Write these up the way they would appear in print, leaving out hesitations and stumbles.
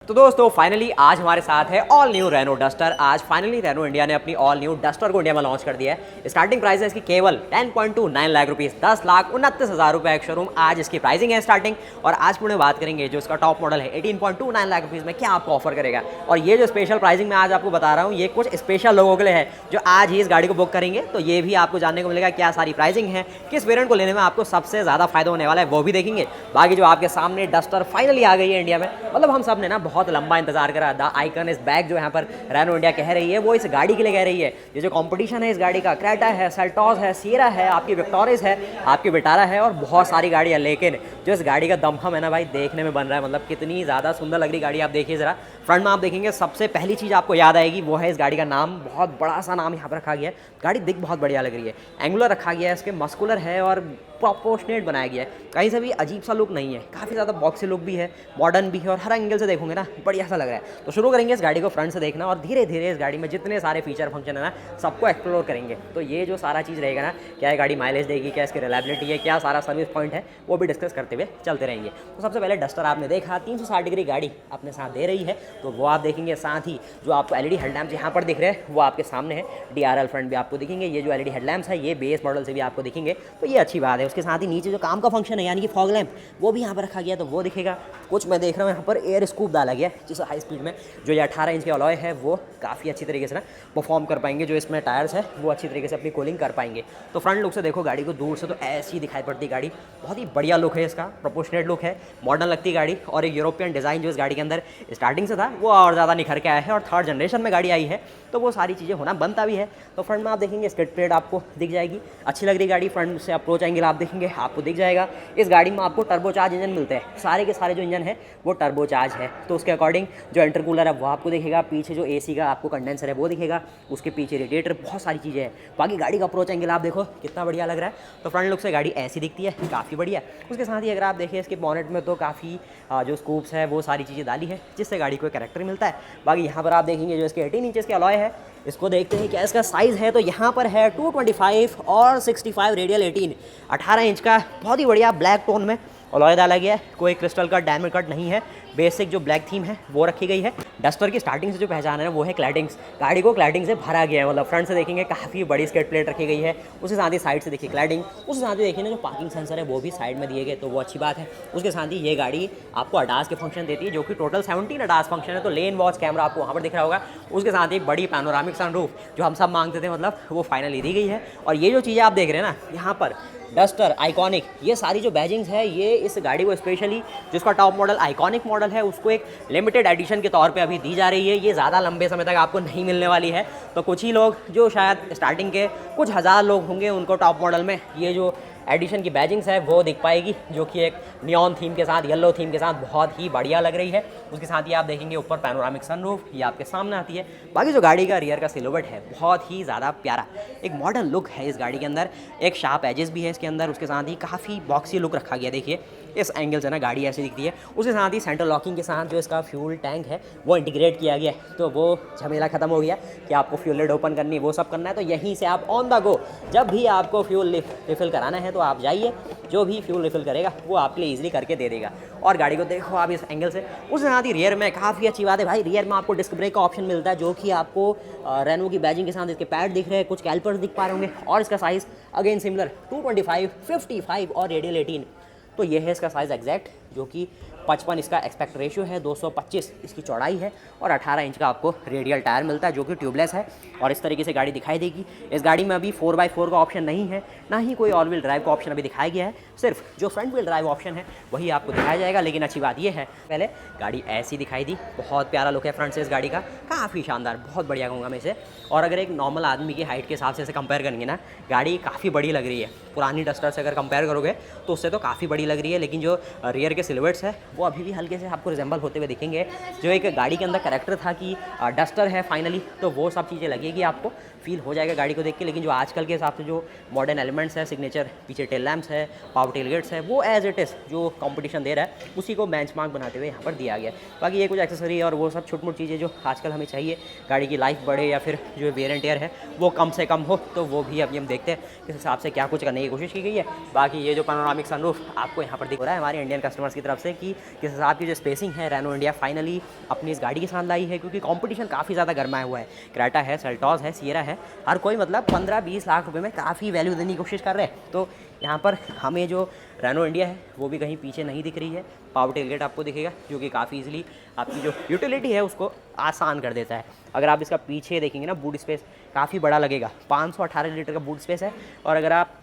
तो दोस्तों फाइनली आज हमारे साथ है ऑल न्यू रेनो डस्टर। आज फाइनली रेनो इंडिया ने अपनी ऑल न्यू डस्टर को इंडिया में लॉन्च कर दिया है। स्टार्टिंग प्राइस है इसकी केवल 10.29 लाख रुपीस, 10,29,000 रुपये एक शोरूम। आज इसकी प्राइसिंग है स्टार्टिंग। और आज पूरे बात करेंगे जो इसका टॉप मॉडल है 18.29 लाख रुपीस में क्या आपको ऑफर करेगा। और ये जो स्पेशल प्राइसिंग मैं आज आपको बता रहा हूँ ये कुछ स्पेशल लोगों के लिए है जो आज ही इस गाड़ी को बुक करेंगे। तो ये भी आपको जानने को मिलेगा क्या सारी प्राइसिंग है, किस वेरिएंट को लेने में आपको सबसे ज़्यादा फायदा होने वाला है वो भी देखेंगे। बाकी जो आपके सामने डस्टर फाइनली आ गई है इंडिया में, मतलब हम सब ने ना बहुत लंबा इंतजार करा। द आइकन इस बैग जो यहाँ पर रेनो इंडिया कह रही है वो इस गाड़ी के लिए कह रही है। ये जो कंपटीशन है इस गाड़ी का, क्रेटा है, सेल्टॉस है, सियरा है, आपकी विक्टोरिस है, आपकी विटारा है और बहुत सारी गाड़ी है। लेकिन जो इस गाड़ी का दमखम है ना भाई, देखने में बन रहा है, मतलब कितनी ज़्यादा सुंदर लग रही गाड़ी। आप देखिए ज़रा फ्रंट में, आप देखेंगे सबसे पहली चीज़ आपको याद आएगी वो है इस गाड़ी का नाम। बहुत बड़ा सा नाम यहाँ पर रखा गया है। गाड़ी दिख बहुत बढ़िया लग रही है, एंगुलर रखा गया है, इसके मस्कुलर है और प्रोपोर्शनेट बनाया गया है। कहीं से भी अजीब सा लुक नहीं है, काफ़ी ज़्यादा बॉक्सी लुक भी है, मॉडर्न भी है और हर एंगल से देखोगे ना बढ़िया सा लग रहा है। तो शुरू करेंगे इस गाड़ी को फ्रंट से देखना और धीरे धीरे इस गाड़ी में जितने सारे फीचर फंक्शन है ना सबको एक्सप्लोर करेंगे। तो ये जो सारा चीज़ रहेगा ना, क्या गाड़ी माइलेज देगी, क्या इसकी रिलायबिलिटी है, क्या सारा सर्विस पॉइंट है, वो भी डिस्कस करते हुए चलते रहेंगे। तो सबसे पहले डस्टर आपने देखा 360 डिग्री गाड़ी अपने साथ दे रही है, तो वो आप देखेंगे। साथ ही जो आपको एलईडी हेडलैम्प्स यहाँ पर दिख रहे हैं वो आपके सामने है। डीआरएल फ्रंट भी आपको दिखेंगे। ये जो एलईडी हेडलैम्प्स है ये बेस मॉडल से भी आपको दिखेंगे, तो ये अच्छी बात है। उसके साथ ही नीचे जो काम का फंक्शन है यानी कि फॉग लैंप वो भी यहाँ पर रखा गया, तो वो दिखेगा। कुछ मैं देख रहा हूँ यहाँ पर एयर स्कूप डाला गया जिस हाई स्पीड में जो ये 18 इंच के अलॉय है वो काफ़ी अच्छी तरीके से ना परफॉर्म कर पाएंगे। जो इसमें टायर्स है वो अच्छी तरीके से अपनी कूलिंग कर पाएंगे। तो फ्रंट लुक से देखो गाड़ी को दूर से तो ऐसी दिखाई पड़ती है गाड़ी, बहुत ही बढ़िया लुक है इसका, प्रोपोर्शनेट लुक है, मॉडर्न लगती है गाड़ी। और एक यूरोपियन डिज़ाइन जो इस गाड़ी के अंदर स्टार्टिंग से था वो और ज़्यादा निखर के आया है और थर्ड जनरेशन में गाड़ी आई है तो वो सारी चीज़ें होना बनता भी है। तो फ्रंट में आप देखेंगे स्किड प्लेट आपको दिख जाएगी, अच्छी लग रही गाड़ी। फ्रंट से अप्रोच एंगल आप देखेंगे आपको दिख जाएगा। इस गाड़ी में आपको टर्बोचार्ज इंजन मिलते हैं, सारे के सारे जो इंजन है वो टर्बोचार्ज है। तो उसके अकॉर्डिंग जो इंटरकूलर है वो आपको दिखेगा, पीछे जो एसी का आपको कंडेंसर है वो दिखेगा, उसके पीछे रेडिएटर, बहुत सारी चीज़ें हैं। बाकी गाड़ी का अप्रोच एंगल आप देखो कितना बढ़िया लग रहा है। तो फ्रंट लुक से गाड़ी ऐसी दिखती है, काफ़ी बढ़िया। उसके साथ ही अगर आप देखें इसके बॉनेट में तो काफ़ी जो स्कूप्स है वो सारी चीज़ें डाली है जिससे गाड़ी को कैरेक्टर मिलता है। बाकी यहाँ पर आप देखेंगे जो इसके 18 इंचेस के अलॉय है, इसको देखते हैं क्या इसका साइज़ है। तो यहाँ पर है 225 और 65 रेडियल 18 इंच का, बहुत ही बढ़िया ब्लैक टोन में अलॉय डाला गया है। कोई क्रिस्टल कट, डायमंड कट नहीं है, बेसिक जो ब्लैक थीम है वो रखी गई है। डस्टर की स्टार्टिंग से जो पहचान है वो है क्लैडिंग्स, गाड़ी को क्लैडिंग से भरा गया है। मतलब फ्रंट से देखेंगे काफ़ी बड़ी स्किड प्लेट रखी गई है, उसके साथ ही साइड से देखिए क्लैडिंग, उसके साथ ही देखिए ना जो पार्किंग सेंसर है वो भी साइड में दिए गए, तो वो अच्छी बात है। उसके साथ ही ये गाड़ी आपको अडास के फंक्शन देती है जो कि टोटल 17 अडास फंक्शन है। तो लेन वॉच कैमरा आपको वहाँ पर दिख रहा होगा। उसके साथ ही बड़ी पैनोरामिक सनरूफ जो हम सब मांगते थे, मतलब वो फाइनली दी गई है। और ये जो चीज़ें आप देख रहे हैं ना यहाँ पर डस्टर आइकॉनिक, ये सारी जो बैजिंग्स है ये इस गाड़ी को स्पेशली जिसका टॉप मॉडल आइकॉनिक मॉडल है उसको एक लिमिटेड एडिशन के तौर पे अभी दी जा रही है। ये ज़्यादा लंबे समय तक आपको नहीं मिलने वाली है। तो कुछ ही लोग जो शायद स्टार्टिंग के कुछ हज़ार लोग होंगे उनको टॉप मॉडल में ये जो एडिशन की बैजिंग्स है वो दिख पाएगी, जो कि एक नियॉन थीम के साथ, येलो थीम के साथ बहुत ही बढ़िया लग रही है। उसके साथ ही आप देखेंगे ऊपर पैनोरामिक सनरूफ ये आपके सामने आती है। बाकी जो गाड़ी का रियर का सिलुएट है बहुत ही ज़्यादा प्यारा, एक मॉडर्न लुक है इस गाड़ी के अंदर, एक शार्प एजेस भी है इसके अंदर। उसके साथ ही काफ़ी बॉक्सी लुक रखा गया, देखिए इस एंगल से ना गाड़ी ऐसी दिखती है। उसके साथ ही सेंट्रल लॉकिंग के साथ जो इसका फ्यूल टैंक है वो इंटीग्रेट किया गया है, तो वो झमेला खत्म हो गया कि आपको फ्यूल लिड ओपन करनी है वो सब करना है। तो यहीं से आप ऑन द गो जब भी आपको फ्यूल रिफिल कराना है तो आप जाइए, जो भी फ्यूल रिफिल करेगा वो आपके लिए ईजिली करके दे देगा। और गाड़ी को देखो आप इस एंगल से। उसके साथ ही रियर में काफ़ी अच्छी बात है भाई, रियर में आपको डिस्क ब्रेक का ऑप्शन मिलता है जो कि आपको रेनो की बैजिंग के साथ इसके पैड दिख रहे हैं, कुछ कैल्पर्स दिख पा रहे होंगे। और इसका साइज़ अगेन सिमिलर 225, 55 और रेडियल 18, तो ये है इसका साइज़ एग्जैक्ट, जो कि 55 इसका एक्सपेक्ट रेशियो है, 225 इसकी चौड़ाई है और 18 इंच का आपको रेडियल टायर मिलता है जो कि ट्यूबलेस है। और इस तरीके से गाड़ी दिखाई देगी। इस गाड़ी में अभी 4x4 का ऑप्शन नहीं है, ना ही कोई ऑल व्हील ड्राइव का ऑप्शन अभी दिखाया गया है, सिर्फ जो फ्रंट व्हील ड्राइव ऑप्शन है वही आपको दिखाया जाएगा। लेकिन अच्छी बात यह है, पहले गाड़ी ऐसी दिखाई दी, बहुत प्यारा लुक है फ्रंट से इस गाड़ी का, काफ़ी शानदार, बहुत बढ़िया कहूँगा मैं इसे। और अगर एक नॉर्मल आदमी की हाइट के हिसाब से इसे कंपेयर करेंगे ना, गाड़ी काफ़ी बड़ी लग रही है। पुरानी डस्टर से अगर कंपेयर करोगे तो उससे तो काफ़ी बड़ी लग रही है। लेकिन जो रियर के सिलुएट्स है वो अभी भी हल्के से आपको रिजेंबल होते हुए दिखेंगे। जो एक गाड़ी के अंदर कैरेक्टर था कि डस्टर है फाइनली, तो वो सब चीज़ें लगेगी, आपको फील हो जाएगा गाड़ी को देख के। लेकिन जो आजकल के हिसाब से जो मॉडर्न एलिमेंट्स है, सिग्नेचर पीछे टेल लैम्प्स है, पावर टेल गेट्स है, वो एज इट इज़ जो कंपटीशन दे रहा है उसी को बेंचमार्क बनाते हुए यहाँ पर दिया गया है। बाकी ये कुछ एक्सेसरी और वो सब छोटी मोटी चीज़ें जो आजकल हमें चाहिए, गाड़ी की लाइफ बढ़े या फिर जो वेयर एंड टेयर है वो कम से कम हो, तो वो भी अभी हम देखते हैं किस हिसाब से क्या कुछ करने की कोशिश की गई है। बाकी ये जो पैनोरामिक सनरूफ आपको यहाँ पर दिख रहा है हमारे इंडियन कस्टमर्स की तरफ से कि किस हिसाब की जो स्पेसिंग है रेनो इंडिया फाइनली अपनी इस गाड़ी के साथ लाई है, क्योंकि कंपटीशन काफ़ी ज़्यादा गर्माया हुआ है। क्रेटा है, सेल्टॉस है, सियरा है, हर कोई मतलब 15-20 लाख रुपए में काफ़ी वैल्यू देने की कोशिश कर रहे हैं। तो यहाँ पर हमें जो रेनो इंडिया है वो भी कहीं पीछे नहीं दिख रही है। पावर टेलगेट आपको दिखेगा जो कि काफ़ी इजीली आपकी जो यूटिलिटी है उसको आसान कर देता है। अगर आप इसका पीछे देखेंगे ना, बूट स्पेस काफ़ी बड़ा लगेगा, 518 लीटर का बूट स्पेस है। और अगर आप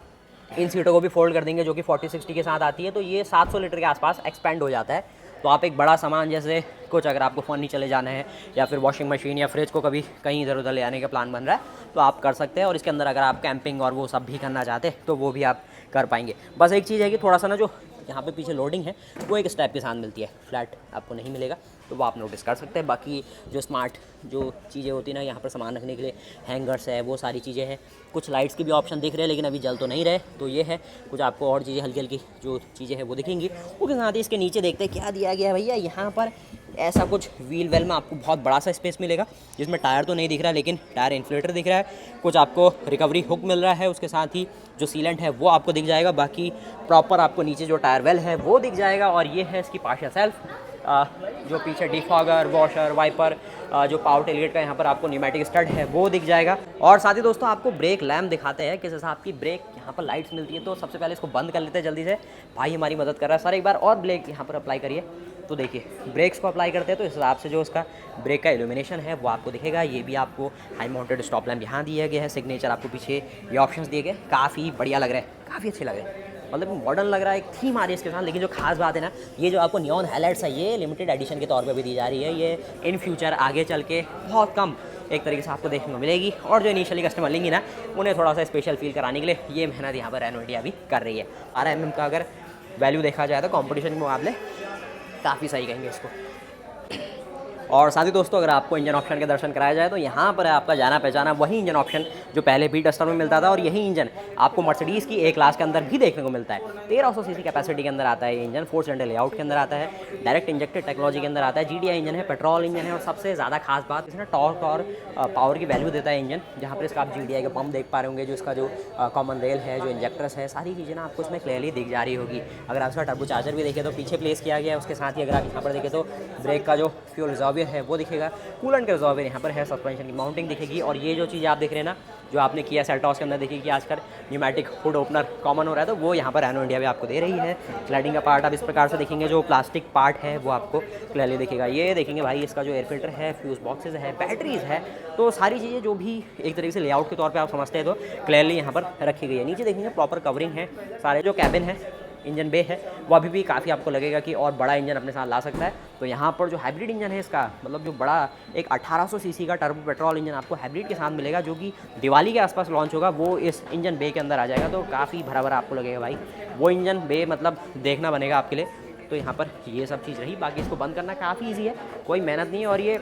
इन सीटों को भी फोल्ड कर देंगे जो कि 40-60 के साथ आती है, तो ये 700 लीटर के आसपास एक्सपेंड हो जाता है। तो आप एक बड़ा सामान जैसे कुछ अगर आपको फर्नीचर ले जाना है या फिर वॉशिंग मशीन या फ्रिज को कभी कहीं इधर उधर ले आने का प्लान बन रहा है तो आप कर सकते हैं। और इसके अंदर अगर आप कैंपिंग और वो सब भी करना चाहते हैं तो वो भी आप कर पाएंगे। बस एक चीज़ है कि थोड़ा सा ना जो यहाँ पे पीछे लोडिंग है वो एक स्टेप के साथ मिलती है, फ्लैट आपको नहीं मिलेगा, तो वो आप नोटिस कर सकते हैं। बाकी जो स्मार्ट जो चीज़ें होती हैं ना यहाँ पर सामान रखने के लिए, हैंगर्स है, वो सारी चीज़ें हैं। कुछ लाइट्स की भी ऑप्शन दिख रहे हैं लेकिन अभी जल तो नहीं रहे, तो ये है। कुछ आपको और चीज़ें हल्की हल्की जो चीज़ें हैं वो दिखेंगी। उसके साथ ही इसके नीचे देखते हैं क्या दिया गया है भैया। यहाँ पर ऐसा कुछ व्हील वेल में आपको बहुत बड़ा सा स्पेस मिलेगा, जिसमें टायर तो नहीं दिख रहा है लेकिन टायर इन्फ्लेटर दिख रहा है। कुछ आपको रिकवरी हुक मिल रहा है, उसके साथ ही जो सीलेंट है वो आपको दिख जाएगा। बाकी प्रॉपर आपको नीचे जो टायर वेल है वो दिख जाएगा। और ये है इसकी पार्शियल सेल्फ, जो पीछे डिफॉगर, वॉशर, वाइपर, जो पावर टेलगेट का यहाँ पर आपको न्यूमेटिक स्टड है वो दिख जाएगा। और साथ ही दोस्तों आपको ब्रेक लैम्प दिखाते हैं किस हिसाब की ब्रेक यहाँ पर लाइट्स मिलती है। तो सबसे पहले इसको बंद कर लेते हैं जल्दी से, भाई हमारी मदद कर रहा है। सर एक बार और ब्रेक यहाँ पर अप्लाई करिए। तो देखिए ब्रेक्स को अप्लाई करते हैं तो इस हिसाब से जो उसका ब्रेक का इल्यूमिनेशन है वो आपको दिखेगा। ये भी आपको हाई माउंटेड स्टॉप लैम्प यहाँ दिया गया है, सिग्नेचर आपको पीछे ये ऑप्शंस दिए गए, काफ़ी बढ़िया लग रहा है, काफ़ी अच्छे लग रहे हैं, मतलब मॉडर्न लग रहा है, एक थीम आ रही है इसके साथ। लेकिन जो खास बात है ना, ये जो आपको नियॉन हाइलाइट्स है ये लिमिटेड एडिशन के तौर पे भी दी जा रही है। ये इन फ्यूचर आगे चल के बहुत कम एक तरीके से आपको देखने को मिलेगी। और जो इनिशियली कस्टमर लेंगे ना उन्हें थोड़ा सा स्पेशल फील कराने के लिए ये मेहनत यहाँ पर रेनो इंडिया भी कर रही है। RMM का अगर वैल्यू देखा जाए तो कॉम्पिटिशन के मुकाबले काफ़ी सही कहेंगे इसको। और साथ ही दोस्तों अगर आपको इंजन ऑप्शन के दर्शन कराया जाए तो यहाँ पर है आपका जाना पहचाना वही इंजन ऑप्शन जो पहले भी डस्टर में मिलता था। और यही इंजन आपको मर्सिडीज़ की A क्लास के अंदर भी देखने को मिलता है। 1300 सीसी कैपेसिटी के अंदर आता है ये इंजन, 4 सिलेंडर लेआउट के अंदर आता है, डायरेक्ट इंजेक्टेड टेक्नोलॉजी के अंदर आता है, GDI इंजन है, पेट्रोल इंजन है। और सबसे ज़्यादा खास बात इसमें टॉर्क और पावर की वैल्यू देता है इंजन, जहाँ पर इसका आप GDI का पंप देख पा रहे होंगे, जो इसका जो कॉमन रेल है, जो इंजेक्टर्स है, सारी चीज़ें ना आपको इसमें क्लियरली दिख जा रही होगी। अगर आप इसका टर्बो चार्जर भी देखें तो पीछे प्लेस किया गया है। उसके साथ ही अगर आप यहाँ पर देखें तो ब्रेक का जो फ्यूल रिजर्वियर है वो दिखेगा, कूलेंट का रिजर्वियर यहाँ पर है, सस्पेंशन की माउंटिंग दिखेगी। और ये जो चीज़ आप देख रहे हैं ना जो आपने किया सेल्टॉस के अंदर देखिए कि आजकल न्यूमेटिक हुड ओपनर कॉमन हो रहा है, तो वो यहाँ पर रेनो इंडिया भी आपको दे रही है। स्लाइडिंग का पार्ट आप इस प्रकार से देखेंगे, जो प्लास्टिक पार्ट है वो आपको क्लियरली दिखेगा। ये देखेंगे भाई इसका जो एयर फिल्टर है, फ्यूज बॉक्सेज है, बैटरीज है, तो सारी चीज़ें जो भी एक तरीके से लेआउट के तौर पर आप समझते हैं तो क्लियरली यहाँ पर रखी गई है। नीचे देखेंगे प्रॉपर कवरिंग है, सारे जो कैबिन है, इंजन बे है, वो अभी भी काफ़ी आपको लगेगा कि और बड़ा इंजन अपने साथ ला सकता है। तो यहाँ पर जो हाइब्रिड इंजन है इसका, मतलब जो बड़ा एक 1800 सीसी का टर्बो पेट्रोल इंजन आपको हाइब्रिड के साथ मिलेगा, जो कि दिवाली के आसपास लॉन्च होगा, वो इस इंजन बे के अंदर आ जाएगा। तो काफ़ी भरा भरा आपको लगेगा भाई, वो इंजन बे मतलब देखना बनेगा आपके लिए। तो यहाँ पर ये सब चीज़ रही, बाकी इसको बंद करना काफ़ी ईजी है, कोई मेहनत नहीं है। और ये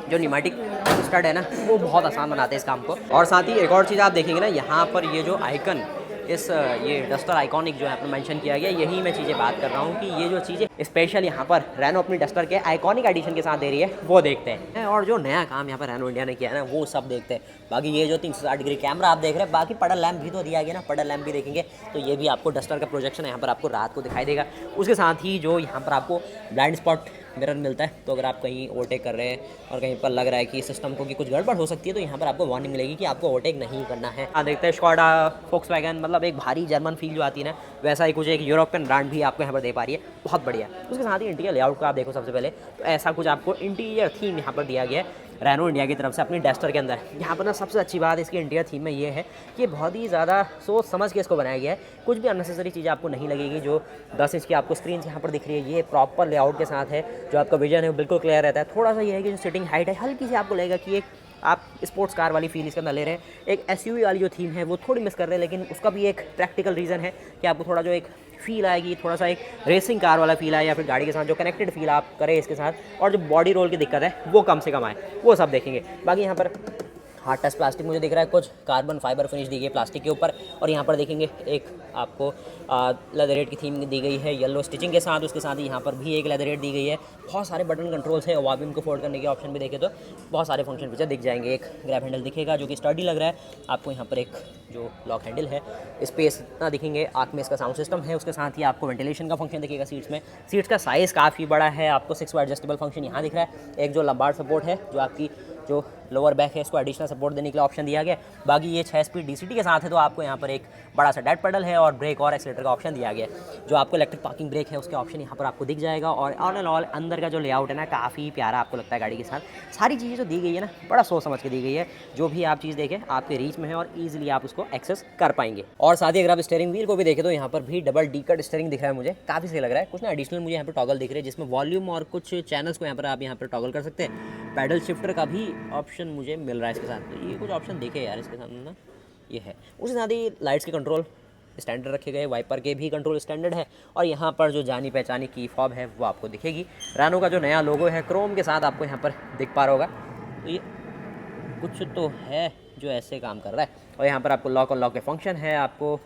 जो न्यूमेटिक स्टड है ना वो बहुत आसान बनाते हैं इस काम को। और साथ ही एक और चीज़ आप देखेंगे ना, यहाँ पर ये जो आइकन इस ये डस्टर आइकॉनिक जो है आपने मेंशन किया गया, यही मैं चीज़ें बात कर रहा हूँ कि ये जो चीज़ें स्पेशल यहाँ पर रेनो अपनी डस्टर के आइकॉनिक एडिशन के साथ दे रही है वो देखते हैं। और जो नया काम यहाँ पर रेनो इंडिया ने किया है ना वो सब देखते हैं। बाकी ये जो 360 डिग्री कैमरा आप देख रहे हैं, बाकी पडल लैम्प भी तो दिया गया ना, पडल लैम्प भी देखेंगे तो ये भी आपको डस्टर का प्रोजेक्शन यहाँ पर आपको रात को दिखाई देगा। उसके साथ ही जो यहाँ पर आपको ब्लाइंड स्पॉट मिरर मिलता है, तो अगर आप कहीं ओवरटेक कर रहे हैं और कहीं पर लग रहा है कि सिस्टम को कि कुछ गड़बड़ हो सकती है तो यहाँ पर आपको वार्निंग मिलेगी कि आपको ओवरटेक नहीं करना है। देखते हैं स्कोडा, फोक्सवैगन, मतलब एक भारी जर्मन फील जो आती है ना वैसा ही कुछ एक यूरोपियन ब्रांड भी आपको यहाँ पर दे पा रही है, बहुत बढ़िया। उसके साथ ही इंटीरियर लेआउट का आप देखो सबसे पहले, तो ऐसा कुछ आपको इंटीरियर थीम यहाँ पर दिया गया है रेनो इंडिया की तरफ से अपनी डस्टर के अंदर। यहाँ पर ना सबसे अच्छी बात इसकी इंटीरियर थीम में ये है कि बहुत ही ज़्यादा सोच समझ के इसको बनाया गया है। कुछ भी अननेसेसरी चीज़ आपको नहीं लगेगी। जो 10 इंच की आपको स्क्रीन यहाँ पर दिख रही है, ये प्रॉपर लेआउट के साथ है, जो आपका विजन है वो बिल्कुल क्लियर रहता है। थोड़ा सा ये है कि जो सिटिंग हाइट है हल्की सी आपको लगेगा कि एक आप स्पोर्ट्स कार वाली फील इसके अंदर ले रहे हैं। एक SUV वाली जो थीम है वो थोड़ी मिस कर रहे हैं, लेकिन उसका भी एक प्रैक्टिकल रीज़न है कि आपको थोड़ा जो एक फील आएगी, थोड़ा सा एक रेसिंग कार वाला फील आए या फिर गाड़ी के साथ जो कनेक्टेड फील आप करें इसके साथ, और जो बॉडी रोल की दिक्कत है वो कम से कम आए, वो सब देखेंगे। बाकी यहाँ पर हार्ड टच प्लास्टिक मुझे दिख रहा है, कुछ कार्बन फाइबर फिनिश दी गई है प्लास्टिक के ऊपर। और यहाँ पर देखेंगे एक आपको लेदरेट की थीम दी गई है येलो स्टिचिंग के साथ, उसके साथ ही यहाँ पर भी एक लेदरेट दी गई है। बहुत सारे बटन कंट्रोल्स है, वाबिम को फोल्ड करने के ऑप्शन भी देखे तो बहुत सारे फंक्शन फीचर दिख जाएंगे। एक ग्रैब हैंडल दिखेगा जो कि स्टडी लग रहा है आपको। यहाँ पर एक जो लॉक हैंडल है, स्पेस इतना दिखेंगे। आँख में इसका साउंड सिस्टम है, उसके साथ ही आपको वेंटिलेशन का फंक्शन दिखेगा सीट्स में। सीट्स का साइज़ काफ़ी बड़ा है, आपको 6 एडजस्टेबल फंक्शन यहाँ दिख रहा है। एक जो लंबार सपोर्ट है, जो आपकी जो लोअर बैक है, इसको एडिशनल सपोर्ट देने के लिए ऑप्शन दिया गया। बाकी ये 6 स्पीड DCT के साथ है, तो आपको यहाँ पर एक बड़ा सा डेड पेडल है और ब्रेक और एक्सीलेटर का ऑप्शन दिया गया है। जो आपको इलेक्ट्रिक पार्किंग ब्रेक है, उसके ऑप्शन यहाँ पर आपको दिख जाएगा। और ऑल एंड ऑल अंदर का जो लेआउट है ना, काफ़ी प्यारा आपको लगता है गाड़ी के साथ। सारी चीज़ें जो दी गई है ना, बड़ा सोच समझ के दी गई है। जो भी आप चीज़ देखें आपके रीच में है और ईजिली आप उसको एक्सेस कर पाएंगे। और साथ ही अगर आप स्टीयरिंग व्हील को भी देखें तो यहाँ पर भी डबल डी कट स्टीयरिंग दिख रहा है, मुझे काफ़ी सही लग रहा है। कुछ ना एडिशनल मुझे यहाँ पर टॉगल दिख रहे हैं, जिसमें वॉल्यूम और कुछ चैनल्स को यहाँ पर आप यहाँ पर टॉगल कर सकते हैं। पैडल शिफ्टर का भी ऑप्शन मुझे मिल रहा है इसके साथ। तो ये कुछ ऑप्शन देखे यार इसके सामने ना, ये है। उसके साथ ही लाइट्स के कंट्रोल स्टैंडर्ड रखे गए, वाइपर के भी कंट्रोल स्टैंडर्ड है। और यहाँ पर जो जानी पहचानी की फॉब है वो आपको दिखेगी। रैनो का जो नया लोगो है क्रोम के साथ आपको यहाँ पर दिख पा रहा होगा। तो ये कुछ तो है जो ऐसे काम कर रहा है। और यहाँ पर आपको लॉक और लॉक के फंक्शन है। आपको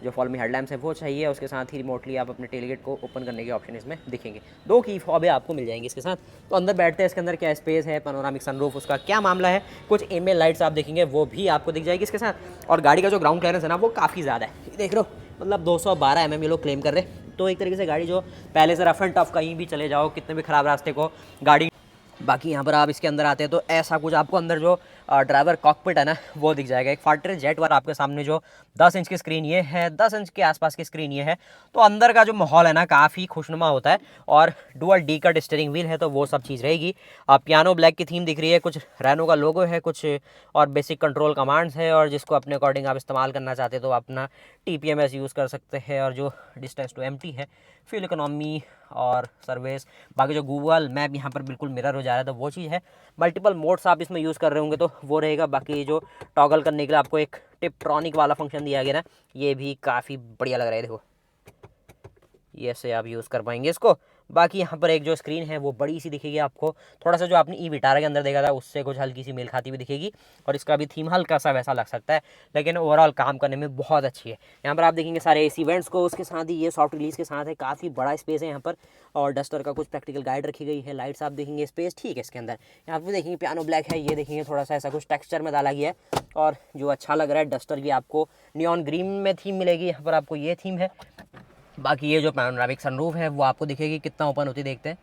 जो फॉलो मी हेडलैम्प्स है वो चाहिए, उसके साथ ही रिमोटली आप अपने टेलगेट को ओपन करने के ऑप्शन इसमें दिखेंगे। 2 की फॉबें आपको मिल जाएंगी इसके साथ। तो अंदर बैठते हैं, इसके अंदर क्या स्पेस है, पैनोरामिक सनरूफ, उसका क्या मामला है, कुछ एमएल लाइट्स आप देखेंगे वो भी आपको दिख जाएगी इसके साथ। और गाड़ी का जो ग्राउंड क्लियरेंस है ना, वो काफ़ी ज़्यादा है, देख लो, मतलब 212 mm ये लोग क्लेम कर रहे हैं। तो एक तरीके से गाड़ी जो पहले से रफ एंड टफ कहीं भी चले जाओ, कितने भी ख़राब रास्ते को गाड़ी। बाकी यहाँ पर आप इसके अंदर आते हैं तो ऐसा कुछ आपको अंदर जो ड्राइवर कॉकपिट है ना, वो दिख जाएगा। एक फार्टर जेट वाला आपके सामने जो 10 इंच की स्क्रीन ये है, 10 इंच के आसपास की स्क्रीन ये है। तो अंदर का जो माहौल है ना, काफ़ी खुशनुमा होता है। और dual D cut steering wheel है, तो वो सब चीज़ रहेगी। पियानो ब्लैक की थीम दिख रही है, कुछ रैनो का लोगो है, कुछ और बेसिक कंट्रोल कमांड्स है। और जिसको अपने अकॉर्डिंग आप इस्तेमाल करना चाहते हैं तो अपना TPMS यूज़ कर सकते हैं। और जो डिस्टेंस टू एम्प्टी है, फ्यूल इकोनॉमी और सर्विस। बाकी जो गूगल मैप यहाँ पर बिल्कुल मिरर हो जा रहा है, तो वो चीज़ है। मल्टीपल मोड्स आप इसमें यूज़ कर रहे होंगे तो वो रहेगा। बाकी जो टॉगल करने के लिए आपको एक टिपट्रॉनिक वाला फंक्शन दिया गया ना, ये भी काफ़ी बढ़िया लग रहा है। देखो ये ऐसे आप यूज़ कर पाएंगे इसको। बाकी यहाँ पर एक जो स्क्रीन है वो बड़ी सी दिखेगी आपको, थोड़ा सा जो आपने ई-विटारा के अंदर देखा था उससे कुछ हल्की सी मेल खाती हुई दिखेगी। और इसका भी थीम हल्का सा वैसा लग सकता है, लेकिन ओवरऑल काम करने में बहुत अच्छी है। यहाँ पर आप देखेंगे सारे AC वेंट्स को, उसके साथ ही ये सॉफ्ट रिलीज के साथ है, काफ़ी बड़ा स्पेस है यहाँ पर। और डस्टर का कुछ प्रैक्टिकल गाइड रखी गई है। लाइट्स आप देखेंगे, स्पेस ठीक है इसके अंदर। यहाँ पर देखेंगे पियानो ब्लैक है, ये देखेंगे थोड़ा सा ऐसा कुछ टेक्सचर में डाला गया है। और जो अच्छा लग रहा है, डस्टर की आपको नियॉन ग्रीन में थीम मिलेगी, यहाँ पर आपको ये थीम है। बाकी ये जो पैनोरामिक सनरूफ है वो आपको दिखेगी, कितना ओपन होती देखते हैं।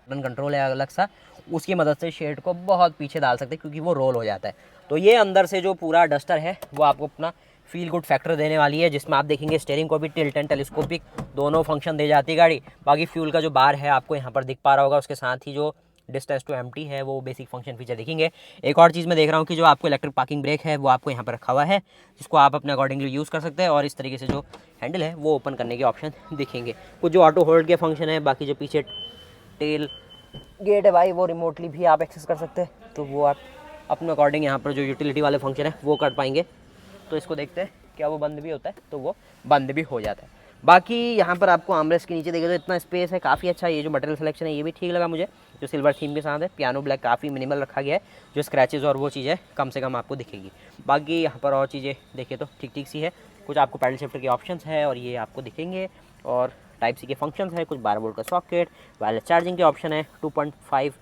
बटन कंट्रोल है अलग सा, उसकी मदद से शेड को बहुत पीछे डाल सकते हैं क्योंकि वो रोल हो जाता है। तो ये अंदर से जो पूरा डस्टर है वो आपको अपना फील गुड फैक्टर देने वाली है, जिसमें आप देखेंगे स्टीयरिंग को भी टिल्ट एंड टेलीस्कोपिक दोनों फंक्शन दे जाती है गाड़ी। बाकी फ्यूल का जो बार है आपको यहाँ पर दिख पा रहा होगा, उसके साथ ही जो डिस्टेंस टू एम्प्टी है वो बेसिक फंक्शन फीचर दिखेंगे। एक और चीज़ मैं देख रहा हूँ कि जो आपको इलेक्ट्रिक पार्किंग ब्रेक है वो आपको यहाँ पर रखा हुआ है, जिसको आप अपने अकॉर्डिंगली यूज़ कर सकते हैं। और इस तरीके से जो हैंडल है वो ओपन करने के ऑप्शन दिखेंगे। कुछ जो ऑटो होल्ड के फंक्शन है, बाकी जो पीछे टेल गेट है भाई वो रिमोटली भी आप एक्सेस कर सकते हैं। तो वो आप अपने अकॉर्डिंग यहाँ पर जो यूटिलिटी वाले फंक्शन है वो कर पाएंगे। तो इसको देखते हैं क्या वो बंद भी होता है, तो वो बंद भी हो जाता है। बाकी यहाँ पर आपको आर्मरेस्ट के नीचे देखें तो इतना स्पेस है, काफ़ी अच्छा। ये जो मटेरियल सिलेक्शन है ये भी ठीक लगा मुझे, जो सिल्वर थीम के साथ है। पियानो ब्लैक काफ़ी मिनिमल रखा गया है, जो स्क्रैचेस और वो चीज़ें कम से कम आपको दिखेगी। बाकी यहाँ पर और चीज़ें देखिए तो ठीक ठीक सी है। कुछ आपको पैडल शिफ्टर के ऑप्शंस है और ये आपको दिखेंगे। और टाइप सी के फंक्शंस है, कुछ 12 वोल्ट का सॉकेट, वायरलेस चार्जिंग के ऑप्शन है, 2.5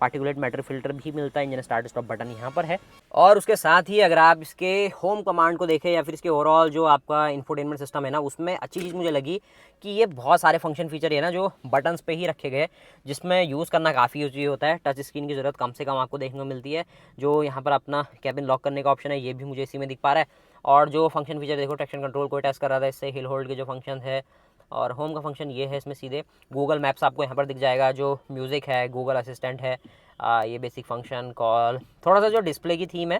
पार्टिकुलेट मैटर फिल्टर भी मिलता है। इंजन स्टार्ट स्टॉप बटन यहाँ पर है। और उसके साथ ही अगर आप इसके होम कमांड को देखें या फिर इसके ओवरऑल जो आपका इंफोटेनमेंट सिस्टम है ना, उसमें अच्छी चीज़ मुझे लगी कि ये बहुत सारे फंक्शन फीचर है ना जो बटन्स पे ही रखे गए, जिसमें यूज़ करना काफ़ी ईजी होता है। टच स्क्रीन की ज़रूरत कम से कम आपको देखने को मिलती है। जो यहाँ पर अपना कैबिन लॉक करने का ऑप्शन है ये भी मुझे इसी में दिख पा रहा है। और जो फंक्शन फीचर देखो, ट्रैक्शन कंट्रोल को टेस्ट कर रहा था, इससे हिल होल्ड के जो फंक्शन है। और होम का फंक्शन ये है, इसमें सीधे गूगल मैप्स आपको यहाँ पर दिख जाएगा। जो म्यूज़िक है, गूगल असिस्टेंट है, ये बेसिक फंक्शन, कॉल। थोड़ा सा जो डिस्प्ले की थीम है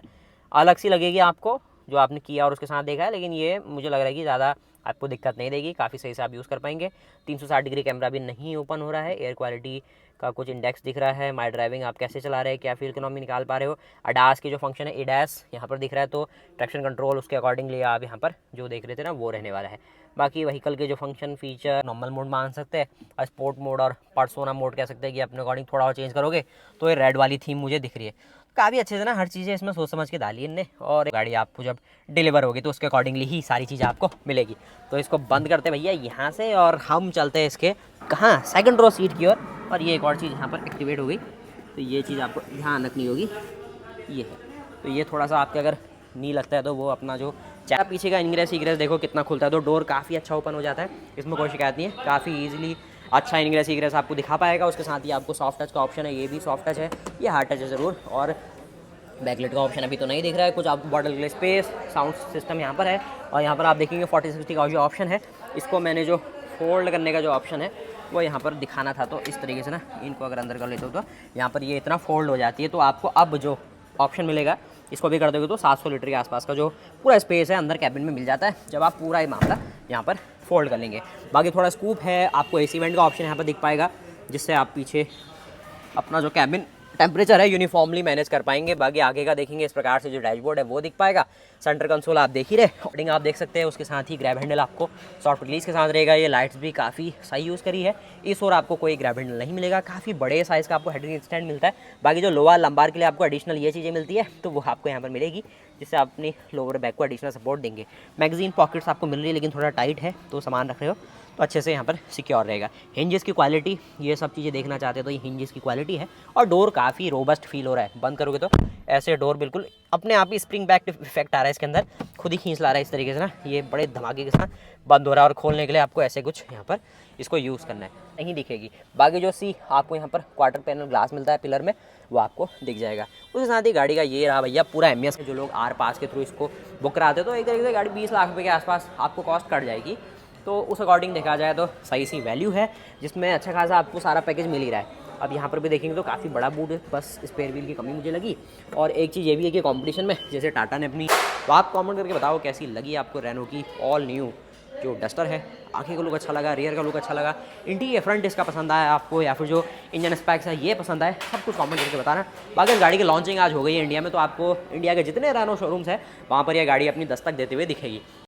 अलग सी लगेगी आपको, जो आपने किया और उसके साथ देखा है, लेकिन ये मुझे लग रहा है कि ज़्यादा आपको दिक्कत नहीं देगी, काफ़ी सही से आप यूज़ कर पाएंगे। 360 डिग्री कैमरा भी नहीं ओपन हो रहा है। एयर क्वालिटी का कुछ इंडेक्स दिख रहा है, माई ड्राइविंग आप कैसे चला रहे हैं, क्या फ्यूल इकोनॉमी निकाल पा रहे हो, अडास की जो फंक्शन है एडास यहाँ पर दिख रहा है, तो ट्रैक्शन कंट्रोल उसके अकॉर्डिंगली आप यहाँ पर जो देख रहे थे ना वो रहने वाला है। बाकी व्हीकल के जो फंक्शन फीचर नॉर्मल मोड मान सकते हैं और स्पोर्ट मोड और पर्सोना मोड कह सकते हैं कि अपने अकॉर्डिंग थोड़ा और चेंज करोगे तो ये रेड वाली थीम मुझे दिख रही है। काफ़ी अच्छे से ना हर चीज़ें इसमें सोच समझ के डाली इनने, और गाड़ी आपको जब डिलीवर होगी तो उसके अकॉर्डिंगली ही सारी चीज़ें आपको मिलेगी। तो इसको बंद करते भैया यहाँ से और हम चलते हैं इसके कहाँ सेकंड रो सीट की ओर। और ये एक और चीज़ यहाँ पर एक्टिवेट हो गई, तो ये चीज़ आपको ध्यान रखनी होगी, ये है। तो ये थोड़ा सा आपके अगर नहीं लगता है तो वो अपना जो चाहे पीछे का इंग्रेस देखो कितना खुलता है, तो डोर काफ़ी अच्छा ओपन हो जाता है, इसमें कोई शिकायत नहीं है। काफ़ी ईजिली अच्छा इंग्रेस आपको दिखा पाएगा। उसके साथ ही आपको सॉफ्ट टच का ऑप्शन है, ये भी सॉफ्ट टच है, ये हार्ड टच है ज़रूर। और बैकलाइट का ऑप्शन अभी तो नहीं दिख रहा है, कुछ आप bottle glass space sound system यहाँ पर है। और यहाँ पर आप देखेंगे 40-60 का जो ऑप्शन है, इसको मैंने जो फोल्ड करने का जो ऑप्शन है वो यहाँ पर दिखाना था, तो इस तरीके से ना इनको अगर अंदर कर लेते हो तो यहाँ पर ये इतना फोल्ड हो जाती है। तो आपको अब जो ऑप्शन मिलेगा इसको भी कर दोगे तो 700 लीटर के आसपास का जो पूरा स्पेस है अंदर कैबिन में मिल जाता है, जब आप पूरा ये मामला यहाँ पर फोल्ड कर लेंगे। बाकी थोड़ा स्कूप है, आपको एसी वेंट का ऑप्शन यहाँ पर दिख पाएगा, जिससे आप पीछे अपना जो कैबिन टेम्परेचर है यूनिफॉर्मली मैनेज कर पाएंगे। बाकी आगे का देखेंगे इस प्रकार से जो डैशबोर्ड है वो दिख पाएगा। सेंटर कंसोल आप देख ही रहे, होल्डिंग आप देख सकते हैं, उसके साथ ही ग्रैब हैंडल आपको सॉफ्ट रिलीज के साथ रहेगा। ये लाइट्स भी काफ़ी सही यूज़ करी है, इस और आपको कोई ग्रैब हैंडल नहीं मिलेगा। काफ़ी बड़े साइज़ का आपको हेड स्टैंड मिलता है। बाकी जो लोअर लंबार के लिए आपको एडिशनल ये चीज़ें मिलती है तो वो आपको यहाँ पर मिलेगी, जिससे आप अपनी लोअर बैक को एडिशनल सपोर्ट देंगे। मैगजीन पॉकेट्स आपको मिल रही है, लेकिन थोड़ा टाइट है, तो सामान रख रहे हो तो अच्छे से यहाँ पर सिक्योर रहेगा। हिंजेस की क्वालिटी, ये सब चीज़ें देखना चाहते हैं तो ये हिंजेस की क्वालिटी है। और डोर काफ़ी रोबस्ट फील हो रहा है, बंद करोगे तो ऐसे डोर बिल्कुल अपने आप ही स्प्रिंग बैक इफेक्ट आ रहा है इसके अंदर, खुद ही खींच ला रहा है इस तरीके से ना, ये बड़े धमाके के साथ बंद हो रहा है। और खोलने के लिए आपको ऐसे कुछ यहाँ पर इसको यूज़ करना है, नहीं दिखेगी। बाकी जो सी आपको यहाँ पर क्वार्टर पैनल ग्लास मिलता है पिलर में, वो आपको दिख जाएगा। उसके साथ ही गाड़ी का ये रहा भैया पूरा एमएस के जो लोग आर पास के थ्रू इसको बुक कराते हैं तो एक तरीके से गाड़ी 20 लाख रुपये के आसपास आपको कॉस्ट कट जाएगी। तो उस अकॉर्डिंग देखा जाए तो सही सी वैल्यू है, जिसमें अच्छा खासा आपको सारा पैकेज मिल ही रहा है। अब यहाँ पर भी देखेंगे तो काफ़ी बड़ा बूट है, बस स्पेयर व्हील की कमी मुझे लगी। और एक चीज़ ये भी है कि कंपटीशन में जैसे टाटा ने अपनी, तो आप कमेंट करके बताओ कैसी लगी आपको रेनो की ऑल न्यू जो डस्टर है। आगे का लुक अच्छा लगा, रियर का लुक अच्छा लगा, इंटीरियर फ्रंट इसका पसंद आया आपको, या फिर जो इंजन स्पेक्स है ये पसंद आए, सब कुछ कमेंट करके बताना। बाकी गाड़ी की लॉन्चिंग आज हो गई है इंडिया में, तो आपको इंडिया के जितने रेनो शोरूम्स है वहाँ पर यह गाड़ी अपनी दस्तक देते हुए दिखेगी।